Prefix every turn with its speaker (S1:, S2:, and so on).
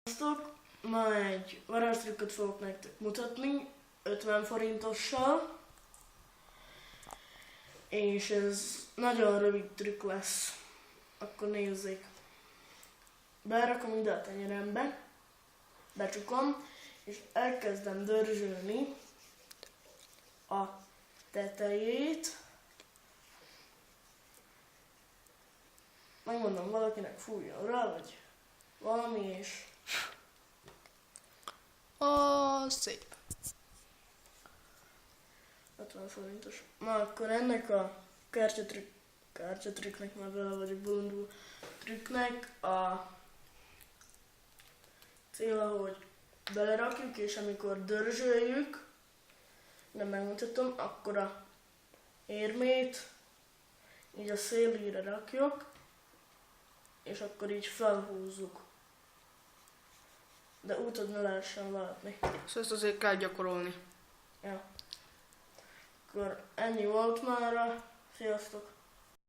S1: Sziasztok! Ma egy varázstrükköt fogok nektek mutatni 50 forintossal, és ez nagyon rövid trükk lesz. Akkor nézzék. Berakom ide a tenyerembe, becsukom, és elkezdem dörzsölni a tetejét. Megmondom valakinek fújjon rá, vagy valami, és
S2: szép.
S1: 50 forintos. Na akkor ennek a kártyatrükknek, már vele vagyok bolondul, trükknek a célja, hogy belerakjuk, és amikor dörzsöljük, nem megmutatom, akkor a érmét így a szélére rakjuk, és akkor így felhúzzuk. De útod ne lehessen látni.
S2: Szóval ezt azért kell gyakorolni.
S1: Ja. Akkor ennyi volt mára. Sziasztok!